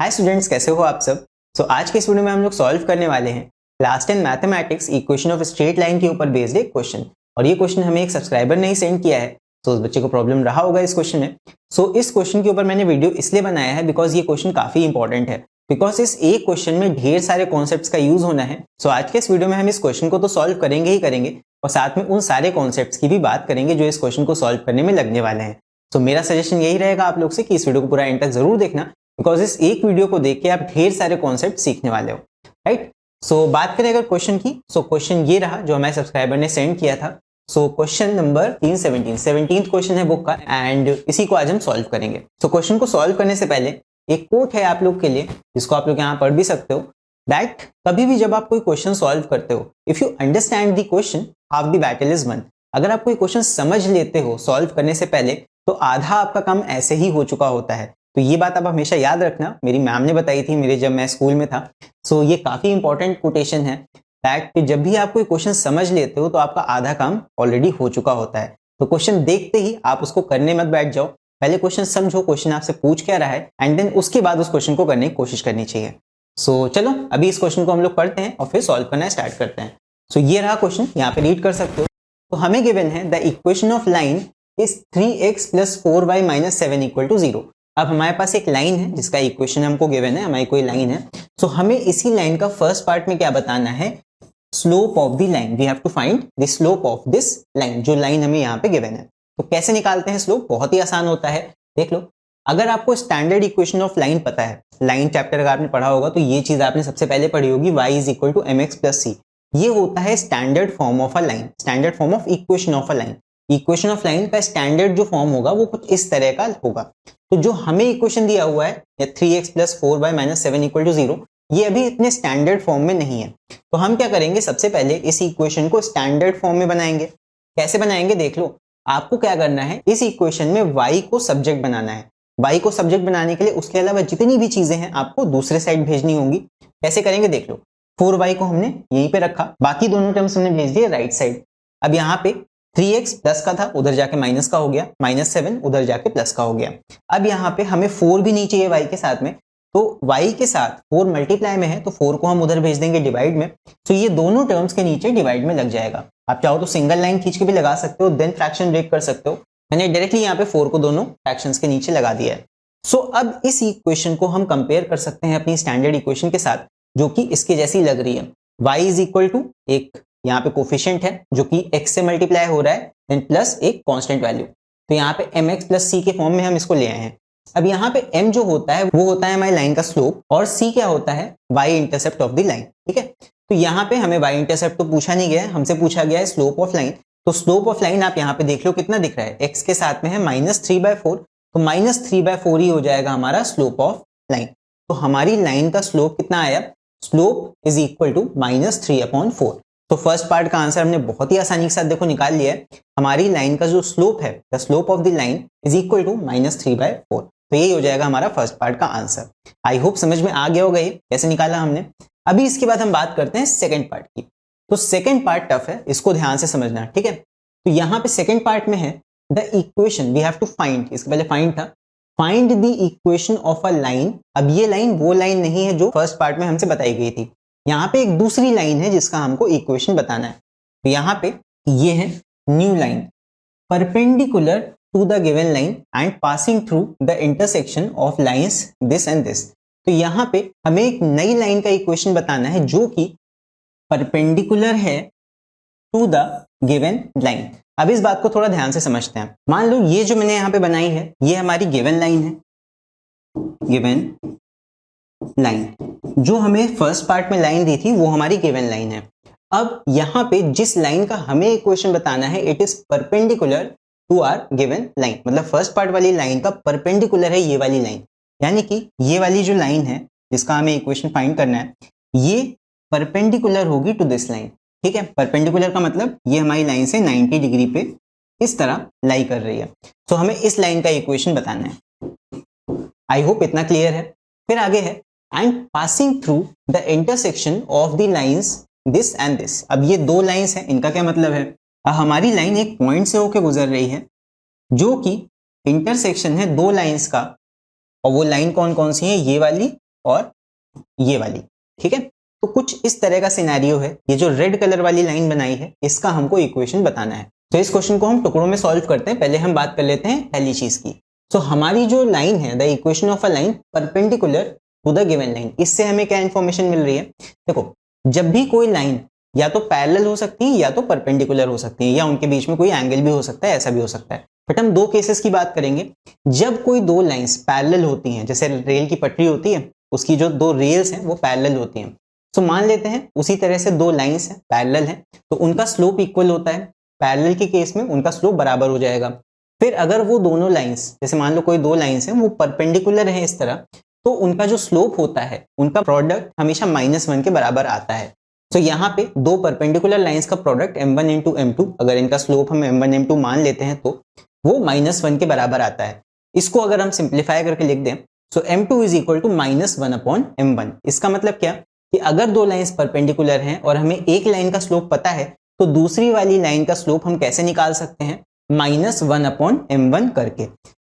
Hi students, कैसे हो आप सब। आज के इस वीडियो में हम लोग सॉल्व करने वाले हैं class 10 mathematics equation of straight line के ऊपर बेस्ड एक क्वेश्चन। और ये क्वेश्चन हमें एक सब्सक्राइबर ने ही सेंड किया है, तो उस बच्चे को प्रॉब्लम रहा होगा इस क्वेश्चन में। इस क्वेश्चन के ऊपर मैंने वीडियो इसलिए बनाया है बिकॉज ये क्वेश्चन काफी इंपॉर्टेंट है, बिकॉज इस एक क्वेश्चन में ढेर सारे कॉन्सेप्ट्स का यूज होना है। आज के इस वीडियो में हम इस क्वेश्चन को तो सॉल्व करेंगे ही करेंगे और साथ में उन सारे कॉन्सेप्ट्स की भी बात करेंगे जो इस क्वेश्चन को सॉल्व करने में लगने वाले हैं। मेरा सजेशन यही रहेगा आप लोग से कि इस वीडियो को पूरा एंड तक जरूर देखना, बिकॉज इस एक वीडियो को देख के आप ढेर सारे कॉन्सेप्ट सीखने वाले हो, राइट। बात करें अगर क्वेश्चन की, क्वेश्चन ये रहा जो हमारे सब्सक्राइबर ने सेंड किया था। क्वेश्चन नंबर 17 क्वेश्चन है बुक का, एंड इसी को आज हम सॉल्व करेंगे। क्वेश्चन को सॉल्व करने से पहले एक कोट है आप लोग के लिए, जिसको आप लोग यहाँ पढ़ भी सकते हो, दैट कभी भी जब आप कोई क्वेश्चन सॉल्व करते हो, if you understand the question half the battle is one. अगर आप कोई क्वेश्चन समझ लेते हो सॉल्व करने से पहले, तो आधा आपका काम ऐसे ही हो चुका होता है। तो ये बात आप हमेशा याद रखना, मेरी मैम ने बताई थी मेरे जब मैं स्कूल में था। ये काफी इंपॉर्टेंट कोटेशन है दैट जब भी आप कोई क्वेश्चन समझ लेते हो तो आपका आधा काम ऑलरेडी हो चुका होता है। तो क्वेश्चन देखते ही आप उसको करने मत बैठ जाओ, पहले क्वेश्चन समझो, क्वेश्चन आपसे पूछ क्या रहा है, एंड देन उसके बाद उस क्वेश्चन को करने की कोशिश करनी चाहिए। चलो अभी इस क्वेश्चन को हम लोग पढ़ते हैं और फिर सॉल्व करना स्टार्ट करते हैं। ये रहा क्वेश्चन, यहाँ पे रीड कर सकते हो। तो हमें गिवन है the equation of line is 3x + 4y - 7 = 0। अब हमारे पास एक लाइन है जिसका इक्वेशन हमको गिवन है, हमारी कोई लाइन है। हमें इसी लाइन का फर्स्ट पार्ट में क्या बताना है, slope of the line. We have to find the slope of this line, जो लाइन हमें यहाँ पे गिवन है। तो कैसे निकालते हैं स्लोप, बहुत ही आसान होता है। देख लो, अगर आपको स्टैंडर्ड इक्वेशन ऑफ लाइन पता है, लाइन चैप्टर अगर आपने पढ़ा होगा तो ये चीज आपने सबसे पहले पढ़ी होगी, y = mx + c। ये होता है standard form of a line, standard form of equation of a line. Equation of line का स्टैंडर्ड जो फॉर्म होगा वो कुछ इस तरह का होगा। तो जो हमें इक्वेशन दिया हुआ है 3x + 4y - 7 = 0, ये अभी इतने स्टैंडर्ड फॉर्म में नहीं है। तो हम क्या करेंगे, सबसे पहले इस इक्वेशन को स्टैंडर्ड फॉर्म में बनाएंगे। कैसे बनाएंगे देख लो, आपको क्या करना है, इस इक्वेशन में y को सब्जेक्ट बनाना है। y को सब्जेक्ट बनाने के लिए उसके अलावा जितनी भी चीजें हैं आपको दूसरे साइड भेजनी होंगी। कैसे करेंगे देख लो, 4y को हमने यहीं पे रखा, बाकी दोनों टर्म्स हमने भेज दिए राइट साइड। अब यहाँ पे 3x प्लस का था, उधर जाके माइनस का हो गया, -7 उधर जाके प्लस का हो गया। अब यहाँ पे हमें 4 भी नहीं चाहिए y के साथ में, तो y के साथ 4 मल्टीप्लाई में है तो 4 को हम उधर भेज देंगे डिवाइड में। ये दोनों टर्म्स के नीचे डिवाइड में लग जाएगा। आप चाहो तो सिंगल लाइन खींच के भी लगा सकते हो, देन फ्रैक्शन ब्रेक कर सकते हो। मैंने डायरेक्टली यहाँ पे 4 को दोनों फ्रैक्शंस के नीचे लगा दिया है। अब इस इक्वेशन को हम कंपेयर कर सकते हैं अपनी स्टैंडर्ड इक्वेशन के साथ, जो कि इसके जैसी लग रही है। y = एक यहाँ पे कोफिशिएंट है जो कि x से मल्टीप्लाई हो रहा है, देन प्लस एक कांस्टेंट वैल्यू। तो यहाँ पे mx + c के फॉर्म में हम इसको ले आए हैं। अब यहाँ पे m जो होता है वो होता है हमारी लाइन का स्लोप, और c क्या होता है, y intercept of the line. ठीक है, तो यहाँ पे हमें y इंटरसेप्ट तो पूछा नहीं गया है, हमसे पूछा गया है स्लोप ऑफ लाइन। तो स्लोप ऑफ लाइन आप यहाँ पे देख लो कितना दिख रहा है, x के साथ में है -3/4, तो -3/4 ही हो जाएगा हमारा स्लोप ऑफ लाइन। तो हमारी लाइन का स्लोप कितना आया, स्लोप इज इक्वल टू -3/4। तो फर्स्ट पार्ट का आंसर हमने बहुत ही आसानी के साथ देखो निकाल लिया है। हमारी लाइन का जो स्लोप है, the slope of the line is equal to -3/4। तो यही हो जाएगा हमारा फर्स्ट पार्ट का आंसर। आई होप समझ में आ गया होगा ये कैसे निकाला हमने। अभी इसके बाद हम बात करते हैं सेकंड पार्ट की। तो सेकंड पार्ट टफ है, इसको ध्यान से समझना, ठीक है। तो यहाँ पे सेकंड पार्ट में है the equation we have to find, इसके पहले फाइंड था, find the equation of a line. अब ये लाइन वो लाइन नहीं है जो फर्स्ट पार्ट में हमसे बताई गई थी, यहाँ पे एक दूसरी लाइन है जिसका हमको इक्वेशन बताना है। तो यहाँ पे ये है new line, perpendicular to the given line and passing through the intersection of lines this and this. तो यहाँ पे हमें एक नई लाइन का इक्वेशन बताना है जो कि परपेंडिकुलर है टू द गिवन लाइन। अब इस बात को थोड़ा ध्यान से समझते हैं। मान लो ये जो मैंने यहाँ पे बनाई है ये हमारी गिवन लाइन है, गिवन लाइन जो हमें फर्स्ट पार्ट में लाइन दी थी वो हमारी गिवन लाइन है। अब यहाँ पे जिस लाइन का हमें इक्वेशन बताना है, it is perpendicular to our given line, मतलब फर्स्ट पार्ट वाली लाइन का परपेंडिकुलर है ये वाली लाइन, यानी कि ये वाली जो लाइन है जिसका हमें इक्वेशन फाइंड करना है ये परपेंडिकुलर होगी टू दिस लाइन। ठीक है, परपेंडिकुलर का मतलब ये हमारी लाइन से 90 डिग्री पे इस तरह लाई कर रही है। तो हमें इस लाइन का इक्वेशन बताना है। आई होप इतना क्लियर है। फिर आगे है and passing through the intersection of the lines this and this. अब ये दो लाइंस हैं, इनका क्या मतलब है, हमारी लाइन एक पॉइंट से होकर गुजर रही है जो कि इंटरसेक्शन है दो लाइंस का, और वो लाइन कौन कौन सी है, ये वाली और ये वाली, ठीक है। तो कुछ इस तरह का सिनेरियो है, ये जो रेड कलर वाली लाइन बनाई है इसका हमको इक्वेशन बताना है। तो इस क्वेश्चन को हम टुकड़ों में सॉल्व करते हैं। पहले हम बात कर लेते हैं पहली चीज की। तो हमारी जो लाइन है, the equation of a line perpendicular to the given line, इससे हमें क्या इंफॉर्मेशन मिल रही है? देखो, जब भी कोई लाइन या तो पैरेलल हो सकती है या तो परपेंडिकुलर हो सकती है, या उनके बीच में कोई एंगल भी हो सकता है, ऐसा भी हो सकता है। बट हम दो केसेस की बात करेंगे। जब कोई दो लाइंस पैरेलल होती हैं, जैसे रेल की पटरी होती है, उसकी जो दो रेल्स हैं वो पैरेलल होती हैं। तो मान लेते हैं उसी तरह से दो लाइंस हैं, पैरेलल हैं, तो उनका स्लोप इक्वल होता है। पैरेलल के केस में उनका स्लोप बराबर हो जाएगा। फिर अगर वो दोनों लाइंस, जैसे मान लो कोई दो लाइंस हैं वो परपेंडिकुलर है इस तरह, तो उनका जो स्लोप होता है, उनका प्रोडक्ट हमेशा -1 के बराबर आता है। तो यहाँ पे दो परपेंडिकुलर लाइंस का प्रोडक्ट m1 इंटू m2, अगर इनका स्लोप हम m1 m2 मान लेते हैं तो वो -1 के बराबर आता है। इसको अगर हम सिंप्लीफाई करके लिख दें तो m2 is equal to -1/m1। इसका मतलब क्या कि अगर दो लाइंस परपेंडिकुलर हैं और हमें एक लाइन का स्लोप पता है, तो दूसरी वाली लाइन का स्लोप हम कैसे निकाल सकते हैं? -1/m1 करके,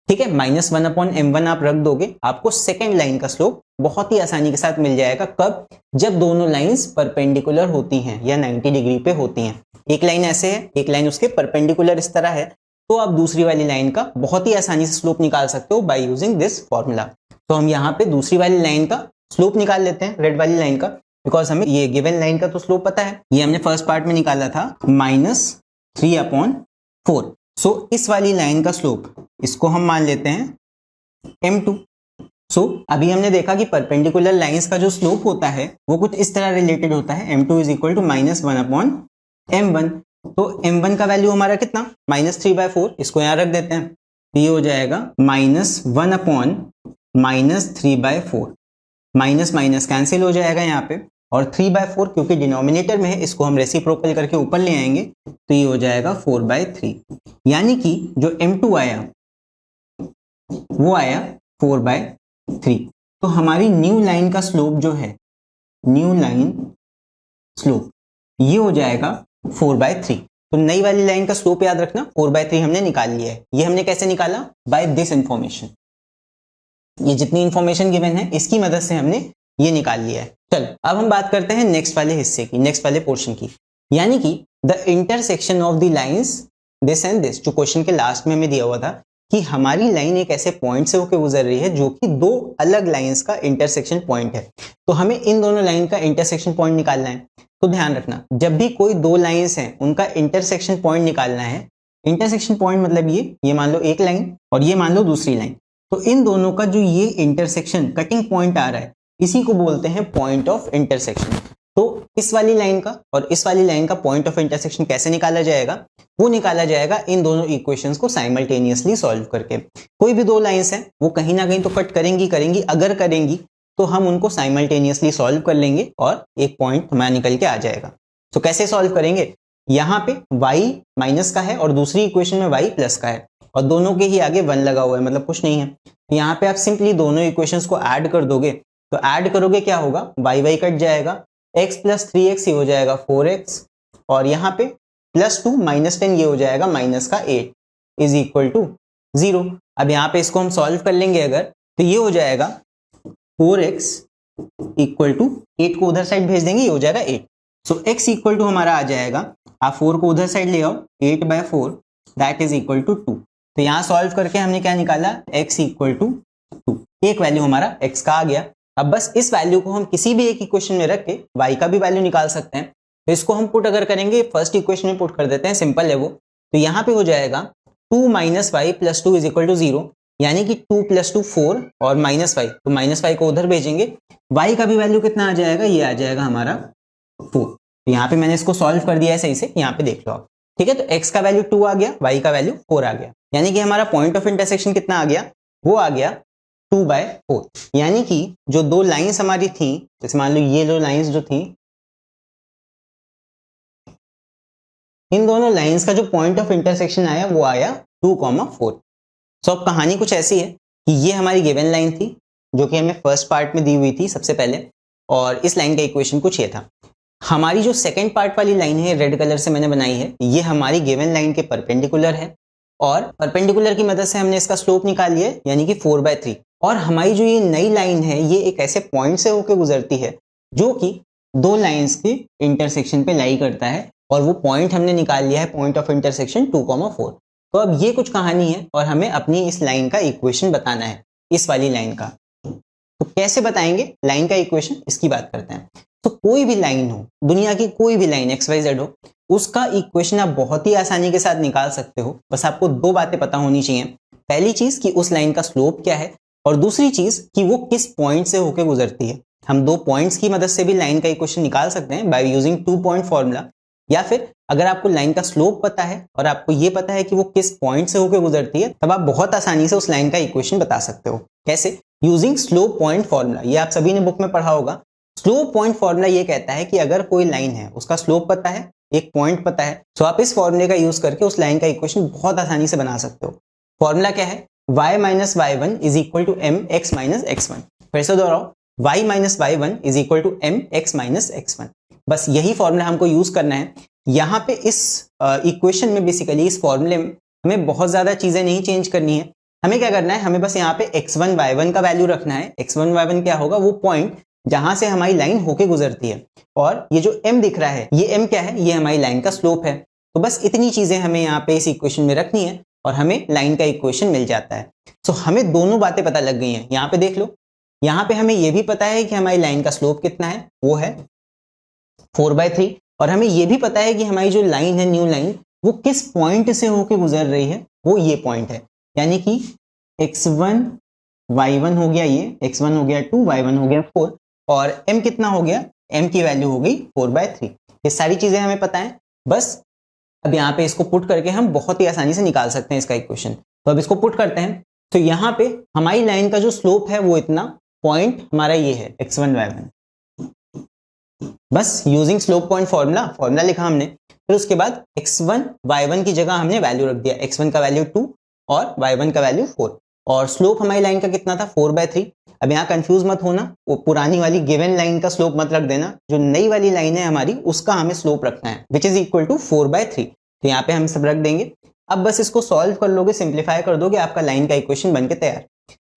ठीक है। -1/m1 आप रख दोगे, आपको सेकेंड लाइन का स्लोप बहुत ही आसानी के साथ मिल जाएगा। कब? जब दोनों लाइंस परपेंडिकुलर होती हैं या 90 डिग्री पे होती हैं। एक लाइन ऐसे है, एक लाइन उसके परपेंडिकुलर इस तरह है, तो आप दूसरी वाली लाइन का बहुत ही आसानी से स्लोप निकाल सकते हो बाय यूजिंग दिस फॉर्मूला। तो हम यहाँ पे दूसरी वाली लाइन का स्लोप निकाल लेते हैं, रेड वाली लाइन का, बिकॉज हमें ये गिवन लाइन का तो स्लोप पता है। ये हमने फर्स्ट पार्ट में निकाला था -3/4। सो इस वाली लाइन का स्लोप, इसको हम मान लेते हैं m2। सो अभी हमने देखा कि परपेंडिकुलर लाइंस का जो स्लोप होता है वो कुछ इस तरह रिलेटेड होता है, m2 is equal to -1/m1। तो m1 का वैल्यू हमारा कितना? -3/4। इसको यहाँ रख देते हैं, ये हो जाएगा -1/-3/4। माइनस माइनस कैंसिल हो जाएगा यहाँ पे, और 3/4 क्योंकि डिनोमिनेटर में है, इसको हम रेसिप्रोकल करके ऊपर ले आएंगे, तो ये हो जाएगा 4/3। यानी कि जो m2 आया वो आया 4/3। तो हमारी न्यू लाइन का स्लोप जो है, न्यू लाइन स्लोप, ये हो जाएगा 4/3। तो नई वाली लाइन का स्लोप याद रखना 4/3 हमने निकाल लिया है। ये हमने कैसे निकाला? By this information. ये जितनी इंफॉर्मेशन गिवन है इसकी मदद से हमने ये निकाल लिया है। चल अब हम बात करते हैं नेक्स्ट वाले हिस्से की, नेक्स्ट वाले पोर्शन की, यानी कि the intersection of the lines this and this. जो क्वेश्चन के लास्ट में हमें दिया हुआ था कि हमारी लाइन एक ऐसे पॉइंट से होकर गुजर रही है जो कि दो अलग लाइंस का इंटरसेक्शन पॉइंट है, तो हमें इन दोनों लाइन का इंटरसेक्शन पॉइंट निकालना है। तो ध्यान रखना, जब भी कोई दो लाइंस हैं उनका इंटरसेक्शन पॉइंट निकालना है। इंटरसेक्शन पॉइंट मतलब ये मान लो एक लाइन और ये मान लो दूसरी लाइन, तो इन दोनों का जो ये इंटरसेक्शन कटिंग पॉइंट आ रहा है, इसी को बोलते हैं पॉइंट ऑफ इंटरसेक्शन। तो इस वाली लाइन का और इस वाली लाइन का पॉइंट ऑफ इंटरसेक्शन कैसे निकाला जाएगा? वो निकाला जाएगा इन दोनों इक्वेशंस को साइमल्टेनियसली सॉल्व करके। कोई भी दो लाइंस हैं वो कहीं ना कहीं तो कट करेंगी, अगर करेंगी तो हम उनको साइमल्टेनियसली सॉल्व कर लेंगे और एक पॉइंट हमारा निकल के आ जाएगा। तो कैसे सॉल्व करेंगे? यहाँ पे y माइनस का है और दूसरी इक्वेशन में y प्लस का है, और दोनों के ही आगे 1 लगा हुआ है, मतलब कुछ नहीं है। तो यहाँ पे आप सिंपली दोनों इक्वेशंस को ऐड कर दोगे, तो ऐड करोगे क्या होगा? y कट जाएगा, x प्लस 3x ये हो जाएगा 4x, और यहाँ पे +2 -10 ये हो जाएगा -8 इज इक्वल टू 0। अब यहाँ पे इसको हम सॉल्व कर लेंगे अगर, तो ये हो जाएगा 4x इक्वल टू 8 को उधर साइड भेज देंगे, ये हो जाएगा 8। सो x इक्वल टू हमारा आ जाएगा, आप 4 को उधर साइड ले आओ, 8/4 दैट इज इक्वल टू 2। तो यहाँ सॉल्व करके हमने क्या निकाला? x equal to 2। एक वैल्यू हमारा x का आ गया। अब बस इस वैल्यू को हम किसी भी एक इक्वेशन में रख के y का भी वैल्यू निकाल सकते हैं। तो इसको हम पुट अगर करेंगे, फर्स्ट इक्वेशन में पुट कर देते हैं, सिंपल है वो। तो यहाँ पे हो जाएगा 2 - y + 2 इज इक्वल टू 0, यानी कि 2 + 2 4 और -y, तो -y को उधर भेजेंगे, y का भी वैल्यू कितना आ जाएगा? ये आ जाएगा हमारा 4। तो यहाँ पे मैंने इसको सॉल्व कर दिया है सही से, यहाँ पे देख लो आप, ठीक है। तो x का वैल्यू 2 आ गया, y का वैल्यू 4 आ गया, यानी कि हमारा पॉइंट ऑफ इंटरसेक्शन कितना आ गया? वो आ गया 2/4। यानी कि जो दो लाइंस हमारी थी, जैसे मान लो ये दो लाइंस जो थी, इन दोनों लाइंस का जो पॉइंट ऑफ इंटरसेक्शन आया वो आया 2,4। सो अब कहानी कुछ ऐसी है कि ये हमारी गिवन लाइन थी जो कि हमें फर्स्ट पार्ट में दी हुई थी सबसे पहले, और इस लाइन का इक्वेशन कुछ ये था। हमारी जो सेकंड पार्ट वाली लाइन है, रेड कलर से मैंने बनाई है, ये हमारी गिवन लाइन के परपेंडिकुलर है, और परपेंडिकुलर की मदद से हमने इसका स्लोप निकाल लिया, यानी कि 4/3। और हमारी जो ये नई लाइन है ये एक ऐसे पॉइंट से होकर गुजरती है जो कि दो लाइंस के इंटरसेक्शन पे लाई करता है, और वो पॉइंट हमने निकाल लिया है पॉइंट ऑफ इंटरसेक्शन 2,4। तो अब ये कुछ कहानी है और हमें अपनी इस लाइन का इक्वेशन बताना है, इस वाली लाइन का। तो कैसे बताएंगे लाइन का इक्वेशन, इसकी बात करते हैं। तो कोई भी लाइन हो, दुनिया की कोई भी लाइन XYZ हो, उसका इक्वेशन आप बहुत ही आसानी के साथ निकाल सकते हो। बस आपको दो बातें पता होनी चाहिए। पहली चीज कि उस लाइन का स्लोप क्या है, और दूसरी चीज कि वो किस पॉइंट से होकर गुजरती है। हम दो पॉइंट्स की मदद से भी लाइन का इक्वेशन निकाल सकते हैं बाय यूजिंग 2 पॉइंट फॉर्मूला, या फिर अगर आपको लाइन का स्लोप पता है और आपको ये पता है कि वो किस पॉइंट से होकर गुजरती है, तब आप बहुत आसानी से उस लाइन का इक्वेशन बता सकते हो। कैसे? Using slope point formula. ये आप सभी ने बुक में पढ़ा होगा। स्लोप पॉइंट फॉर्मूला ये कहता है कि अगर कोई लाइन है, उसका स्लोप पता है, एक पॉइंट पता है, तो आप इस फॉर्मूले का यूज करके उस लाइन का इक्वेशन बहुत आसानी से बना सकते हो। फॉर्मूला क्या है? y minus y1 is equal to M X minus x1। फिर से दोहराओ, y minus y1 is equal to M X minus x1। बस यही फॉर्मूला हमको यूज करना है यहाँ पे इस इक्वेशन में। बेसिकली इस फॉर्मूले में हमें बहुत ज्यादा चीजें नहीं चेंज करनी है। हमें क्या करना है, हमें बस यहाँ पे x1 y1 का वैल्यू रखना है। x1 y1 क्या होगा? वो पॉइंट जहां से हमारी लाइन होके गुजरती है। और ये जो m दिख रहा है, ये m क्या है? ये हमारी लाइन का स्लोप है। तो बस इतनी चीजें हमें यहाँ पे इस इक्वेशन में रखनी है और हमें लाइन का इक्वेशन मिल जाता है। तो हमें दोनों बातें पता लग गई हैं। यहाँ पे देख लो, यहाँ पे हमें ये भी पता है कि हमारी लाइन का स्लोप कितना है, वो है 4/3। और हमें ये भी पता है कि हमारी जो लाइन है, न्यू लाइन, वो किस पॉइंट से होके गुजर रही है, वो ये पॉइंट है। यानी कि x1 y1 हो गया, ये x1 हो गया 2, y1 हो गया 4, और m कितना हो गया? m की वैल्यू हो गई 4/3। ये सारी चीजें हमें पता है। बस अब यहाँ पे इसको पुट करके हम बहुत ही आसानी से निकाल सकते हैं इसका इक्वेशन। तो अब इसको पुट करते हैं। तो यहाँ पे हमारी लाइन का जो स्लोप है वो इतना, पॉइंट हमारा ये है x1 y1। बस यूजिंग स्लोप पॉइंट फॉर्मूला लिखा हमने। फिर उसके बाद x1 y1 की जगह हमने वैल्यू रख दिया। x1 का वैल्यू 2 और y1 का वैल्यू 4, और स्लोप हमारी लाइन का कितना था? 4/3। अब यहाँ कंफ्यूज मत होना, वो पुरानी वाली गिवन लाइन का स्लोप मत रख देना। जो नई वाली लाइन है हमारी, उसका हमें स्लोप रखना है, विच इज इक्वल टू 4/3। तो यहाँ पे हम सब रख देंगे। अब बस इसको सॉल्व कर लोगे, सिंप्लीफाई कर दोगे, आपका लाइन का इक्वेशन बनके तैयार।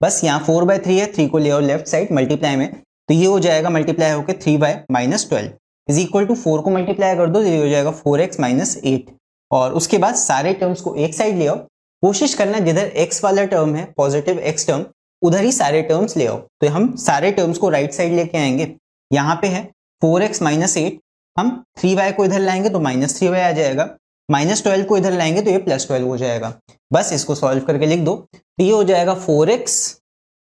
बस यहाँ 4/3 है, 3 को ले आओ लेफ्ट साइड मल्टीप्लाई में, तो ये हो जाएगा मल्टीप्लाई होकर 3y minus 12 is equal to 4 को मल्टीप्लाई कर दो, ये हो जाएगा 4x माइनस 8। और उसके बाद सारे टर्म्स को एक साइड ले आओ। कोशिश करना जिधर x वाला टर्म है, पॉजिटिव x टर्म, उधर ही सारे टर्म्स ले आओ। तो हम सारे टर्म्स को राइट साइड लेके आएंगे। यहाँ पे है 4x माइनस 8, हम 3y को इधर लाएंगे तो माइनस 3y आ जाएगा, माइनस 12 को इधर लाएंगे तो ये प्लस 12 हो जाएगा। बस इसको सॉल्व करके लिख दो, तो ये हो जाएगा 4x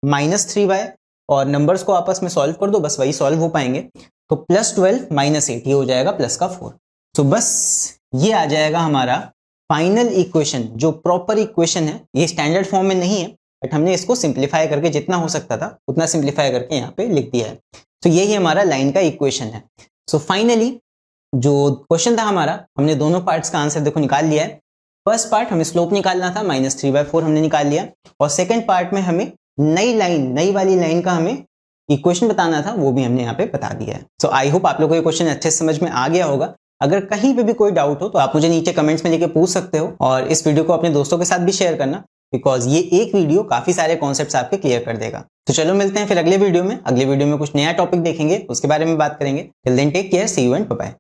माइनस 3y, और नंबर्स को आपस में सॉल्व कर दो, बस वही सॉल्व हो पाएंगे। तो प्लस 12 माइनस 8, ये हो जाएगा प्लस का 4। तो बस ये आ जाएगा हमारा फाइनल इक्वेशन, जो प्रॉपर इक्वेशन है। ये स्टैंडर्ड फॉर्म में नहीं है, बट हमने इसको सिंप्लीफाई करके जितना हो सकता था उतना सिंप्लीफाई करके यहाँ पे लिख दिया है। तो यही हमारा लाइन का इक्वेशन है। सो फाइनली जो क्वेश्चन था हमारा, हमने दोनों पार्ट्स का आंसर देखो निकाल लिया है। फर्स्ट पार्ट हमें स्लोप निकालना था, -3/4 हमने निकाल लिया, और सेकंड पार्ट में हमें नई वाली लाइन का हमें इक्वेशन बताना था, वो भी हमने यहाँ पे बता दिया है। सो आई होप आप लोगों को ये क्वेश्चन अच्छे से समझ में आ गया होगा। अगर कहीं पे भी कोई डाउट हो तो आप मुझे नीचे कमेंट्स में लिख के पूछ सकते हो, और इस वीडियो को अपने दोस्तों के साथ भी शेयर करना, बिकॉज ये एक वीडियो काफी सारे कॉन्सेप्ट्स आपके क्लियर कर देगा। तो चलो मिलते हैं फिर अगले वीडियो में। अगले वीडियो में कुछ नया टॉपिक देखेंगे, उसके बारे में बात करेंगे। Till then take care, see you and bye bye.